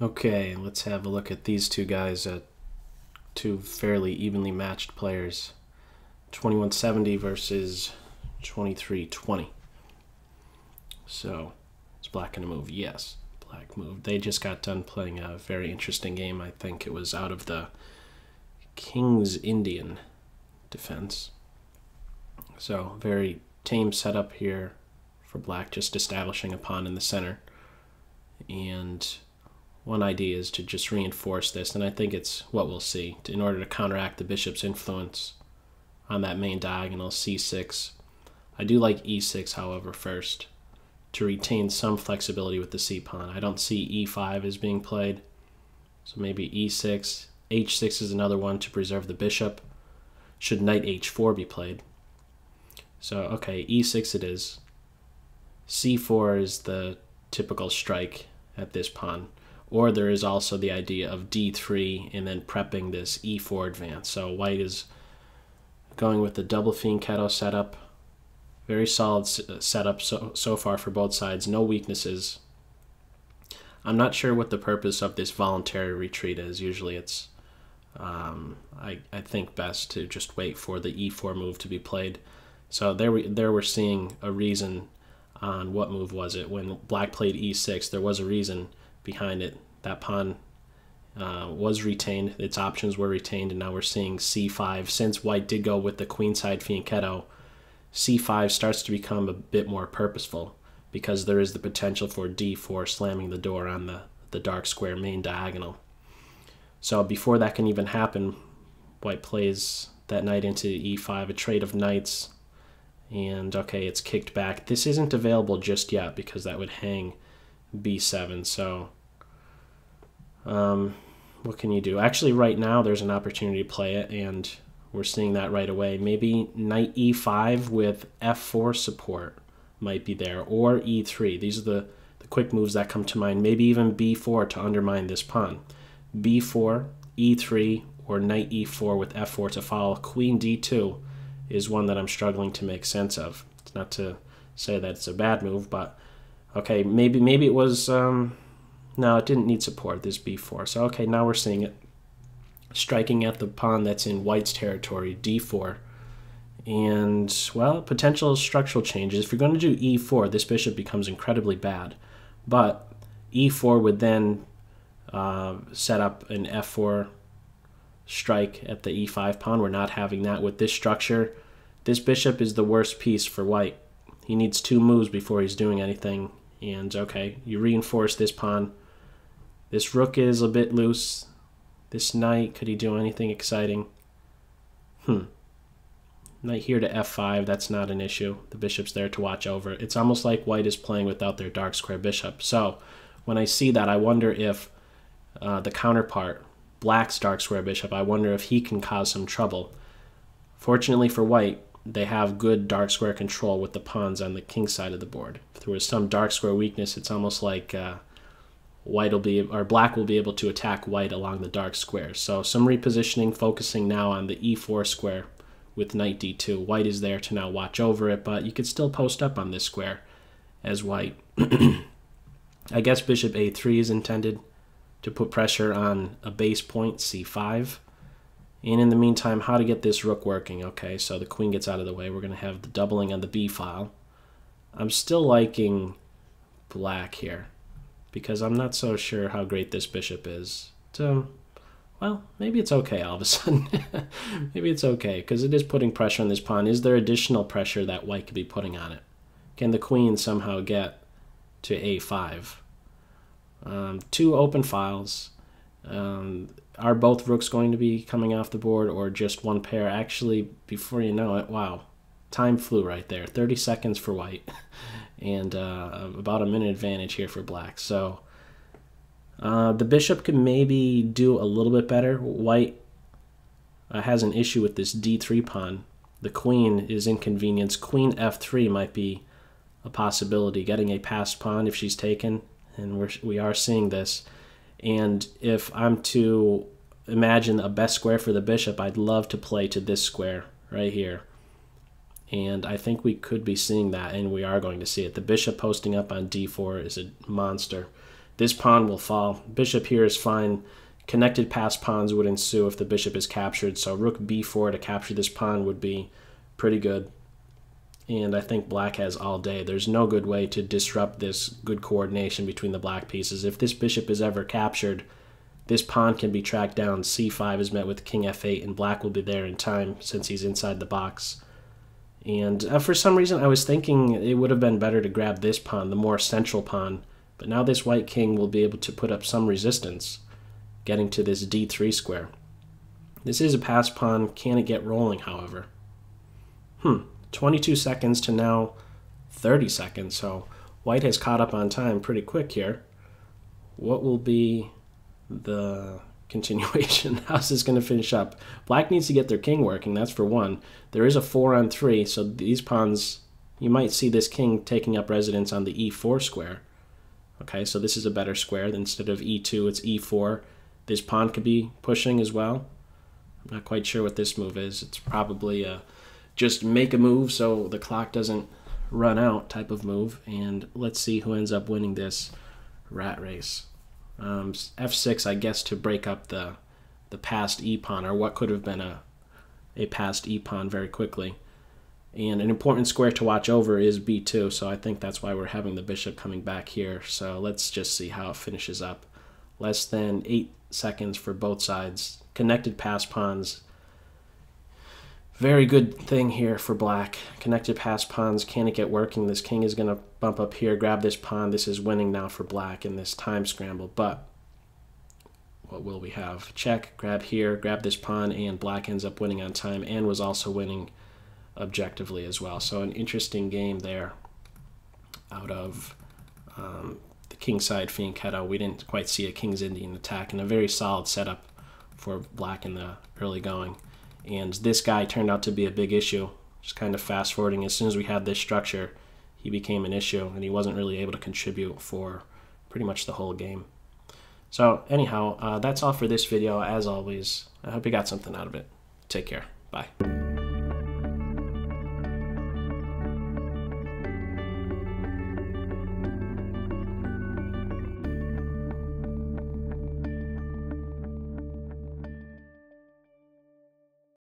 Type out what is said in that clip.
Okay, let's have a look at these two guys, two fairly evenly matched players. 2170 versus 2320. So, is black going to move? Yes, black moved. They just got done playing a very interesting game. I think it was out of the King's Indian defense. So, very tame setup here for black, just establishing a pawn in the center. And one idea is to just reinforce this, and I think it's what we'll see, in order to counteract the bishop's influence on that main diagonal, c6. I do like e6, however, first, to retain some flexibility with the c-pawn. I don't see e5 as being played, so maybe e6. h6 is another one to preserve the bishop. Should knight h4 be played? So, okay, e6 it is. c4 is the typical strike at this pawn. Or there is also the idea of d3 and then prepping this e4 advance. So white is going with the double fianchetto setup. Very solid setup so far for both sides. No weaknesses. I'm not sure what the purpose of this voluntary retreat is. Usually it's, I think, best to just wait for the e4 move to be played. So there we're seeing a reason on what move was it. When black played e6, there was a reason behind it. That pawn was retained, its options were retained, and now we're seeing c5. Since white did go with the queenside fianchetto, c5 starts to become a bit more purposeful because there is the potential for d4 slamming the door on the dark square main diagonal. So before that can even happen, white plays that knight into e5, a trade of knights, and okay, it's kicked back. This isn't available just yet because that would hang b7. So what can you do? Actually, right now there's an opportunity to play it, and we're seeing that right away. Maybe knight e5 with f4 support might be there, or e3. These are the quick moves that come to mind. Maybe even b4 to undermine this pawn. b4, e3, or knight e4 with f4 to follow. Queen d2 is one that I'm struggling to make sense of. It's not to say that it's a bad move, but okay, maybe it was, no, it didn't need support, this b4. So okay, now we're seeing it. Striking at the pawn that's in white's territory, d4. And, well, potential structural changes. If you're going to do e4, this bishop becomes incredibly bad. But e4 would then set up an f4 strike at the e5 pawn. We're not having that with this structure. This bishop is the worst piece for white. He needs two moves before he's doing anything. And okay, you reinforce this pawn. This rook is a bit loose. This knight, could he do anything exciting? Knight here to f5, that's not an issue. The bishop's there to watch over. It's almost like white is playing without their dark square bishop. So when I see that, I wonder if the counterpart, black's dark square bishop, I wonder if he can cause some trouble. Fortunately for white, they have good dark square control with the pawns on the king side of the board. If there was some dark square weakness, it's almost like black will be able to attack white along the dark square. So some repositioning, focusing now on the e4 square with knight d2. White is there to now watch over it, but you could still post up on this square as white. I guess bishop a3 is intended to put pressure on a base point, c5. And in the meantime, how to get this rook working. Okay, so the queen gets out of the way. We're going to have the doubling on the b file. I'm still liking black here because I'm not so sure how great this bishop is. Well, maybe it's okay all of a sudden. Maybe it's okay because it is putting pressure on this pawn. Is there additional pressure that white could be putting on it? Can the queen somehow get to a5? Two open files. Are both rooks going to be coming off the board or just one pair? Actually, before you know it, wow, time flew right there. 30 seconds for white and about a minute advantage here for black. So the bishop could maybe do a little bit better. White has an issue with this d3 pawn. The queen is inconvenienced. Queen f3 might be a possibility, getting a passed pawn if she's taken, and we are seeing this. And if I'm to imagine a best square for the bishop, I'd love to play to this square right here. And I think we could be seeing that, and we are going to see it. The bishop posting up on d4 is a monster. this pawn will fall. Bishop here is fine. Connected pass pawns would ensue if the bishop is captured, so rook b4 to capture this pawn would be pretty good. And I think black has all day. There's no good way to disrupt this good coordination between the black pieces. If this bishop is ever captured, this pawn can be tracked down. c5 is met with king f8, and black will be there in time since he's inside the box. And for some reason, I was thinking it would have been better to grab this pawn, the more central pawn. But now this white king will be able to put up some resistance, getting to this d3 square. This is a pass pawn. Can it get rolling, however? 22 seconds to now 30 seconds. So white has caught up on time pretty quick here. What will be the continuation? How's this going to finish up? Black needs to get their king working, that's for one. There is a 4-on-3, so these pawns, you might see this king taking up residence on the e4 square. Okay, so this is a better square. Instead of e2, it's e4. This pawn could be pushing as well. I'm not quite sure what this move is. It's probably just make a move so the clock doesn't run out type of move. And let's see who ends up winning this rat race. f6, I guess, to break up the passed e-pawn, or what could have been a passed e-pawn very quickly. And an important square to watch over is b2, so I think that's why we're having the bishop coming back here. So let's just see how it finishes up. Less than 8 seconds for both sides. Connected pass pawns. Very good thing here for black. Connected pass pawns, can it get working? This king is going to bump up here, grab this pawn. This is winning now for black in this time scramble, but what will we have? Check, grab here, grab this pawn, and black ends up winning on time and was also winning objectively as well. So an interesting game there out of the kingside fianchetto. We didn't quite see a king's Indian attack, and a very solid setup for black in the early going. And this guy turned out to be a big issue. Just kind of fast forwarding, as soon as we had this structure, he became an issue, and he wasn't really able to contribute for pretty much the whole game. So anyhow, that's all for this video. As always, I hope you got something out of it. Take care. Bye.